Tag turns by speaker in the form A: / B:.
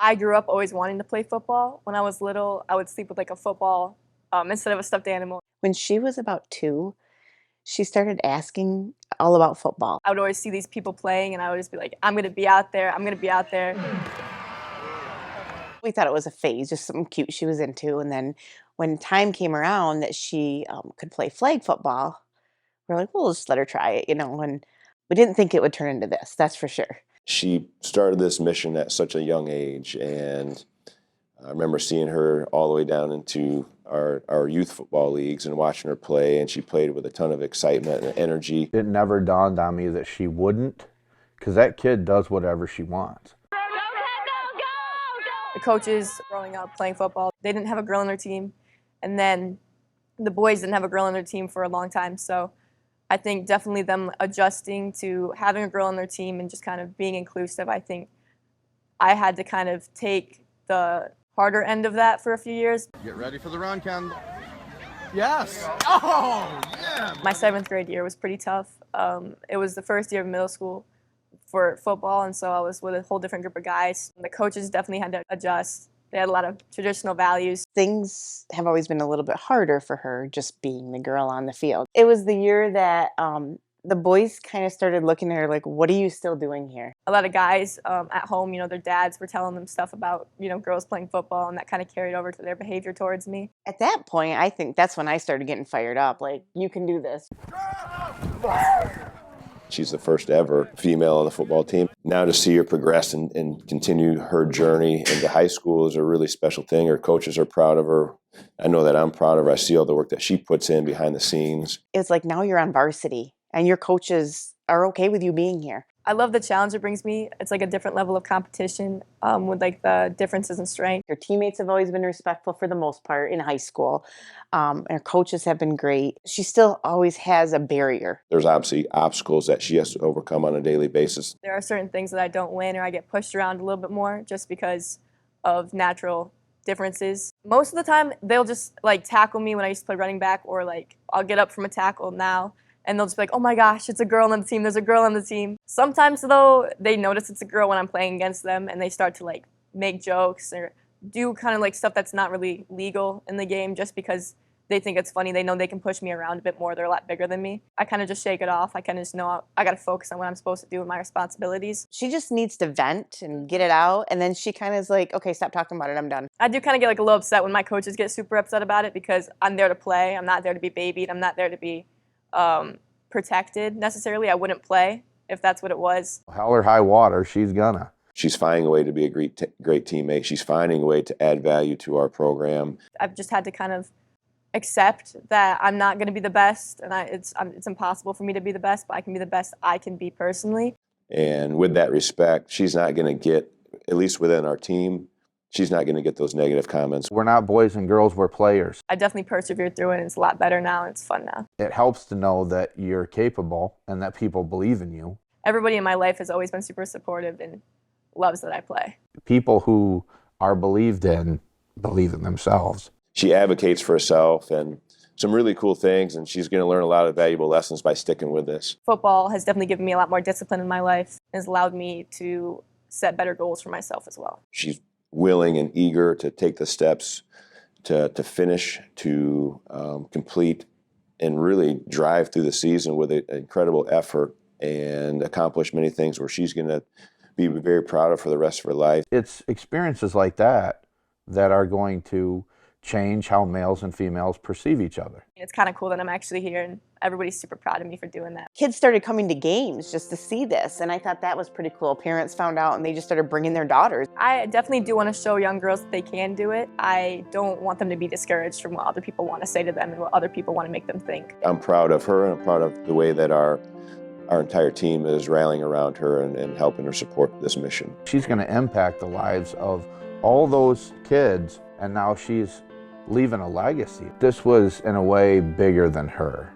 A: I grew up always wanting to play football. When I was little, I would sleep with like a football instead of a stuffed animal.
B: When she was about 2, she started asking all about football.
A: I would always see these people playing, and I would just be like, I'm going to be out there. I'm going to be out there.
B: We thought it was a phase, just something cute she was into. And then when time came around that she could play flag football, we're like, well, we'll just let her try it, and we didn't think it would turn into this, that's for sure.
C: She started this mission at such a young age, and I remember seeing her all the way down into our youth football leagues and watching her play, and she played with a ton of excitement and energy.
D: It never dawned on me that she wouldn't, because that kid does whatever she wants.
A: The coaches growing up playing football, they didn't have a girl on their team, and then the boys didn't have a girl on their team for a long time. So I think definitely them adjusting to having a girl on their team and just kind of being inclusive. I think I had to kind of take the harder end of that for a few years.
E: Get ready for the run, Kendall. Yes. Oh, yeah.
A: My 7th grade year was pretty tough. It was the first year of middle school for football, and so I was with a whole different group of guys. The coaches definitely had to adjust. They had a lot of traditional values.
B: Things have always been a little bit harder for her just being the girl on the field. It was the year that the boys kind of started looking at her like, what are you still doing here?
A: A lot of guys at home, their dads were telling them stuff about, girls playing football, and that kind of carried over to their behavior towards me.
B: At that point, I think that's when I started getting fired up, like, you can do this.
C: She's the first ever female on the football team. Now to see her progress and continue her journey into high school is a really special thing. Her coaches are proud of her. I know that I'm proud of her. I see all the work that she puts in behind the scenes.
B: It's like now you're on varsity, and your coaches are okay with you being here.
A: I love the challenge it brings me. It's like a different level of competition with like the differences in strength.
B: Her teammates have always been respectful for the most part in high school. Her coaches have been great. She still always has a barrier.
C: There's obviously obstacles that she has to overcome on a daily basis.
A: There are certain things that I don't win, or I get pushed around a little bit more just because of natural differences. Most of the time, they'll just like tackle me when I used to play running back, or like I'll get up from a tackle now, and they'll just be like, oh my gosh, it's a girl on the team, there's a girl on the team. Sometimes though, they notice it's a girl when I'm playing against them, and they start to like make jokes or do kind of like stuff that's not really legal in the game just because they think it's funny. They know they can push me around a bit more. They're a lot bigger than me. I kind of just shake it off. I kind of just know I got to focus on what I'm supposed to do with my responsibilities.
B: She just needs to vent and get it out, and then she kind of is like, okay, stop talking about it, I'm done.
A: I do kind of get like a little upset when my coaches get super upset about it because I'm there to play. I'm not there to be babied. I'm not there to be protected necessarily. I wouldn't play if that's what it was.
D: Hell or high water, she's gonna.
C: She's finding a way to be a great teammate. She's finding a way to add value to our program.
A: I've just had to kind of accept that I'm not going to be the best, and it's impossible for me to be the best, but I can be the best I can be personally.
C: And with that respect, she's not going to get, at least within our team, she's not going to get those negative comments.
D: We're not boys and girls, we're players.
A: I definitely persevered through it, and it's a lot better now, and it's fun now.
D: It helps to know that you're capable and that people believe in you.
A: Everybody in my life has always been super supportive and loves that I play.
D: People who are believed in believe in themselves.
C: She advocates for herself and some really cool things, and she's going to learn a lot of valuable lessons by sticking with this.
A: Football has definitely given me a lot more discipline in my life. It has allowed me to set better goals for myself as well.
C: She's willing and eager to take the steps to finish, to complete, and really drive through the season with an incredible effort and accomplish many things where she's going to be very proud of for the rest of her life.
D: It's experiences like that that are going to change how males and females perceive each other.
A: It's kind of cool that I'm actually here, and everybody's super proud of me for doing that.
B: Kids started coming to games just to see this, and I thought that was pretty cool. Parents found out, and they just started bringing their daughters.
A: I definitely do want to show young girls that they can do it. I don't want them to be discouraged from what other people want to say to them and what other people want to make them think.
C: I'm proud of her, and I'm proud of the way that our entire team is rallying around her and helping her support this mission.
D: She's going to impact the lives of all those kids, and now she's leaving a legacy. This was, in a way, bigger than her.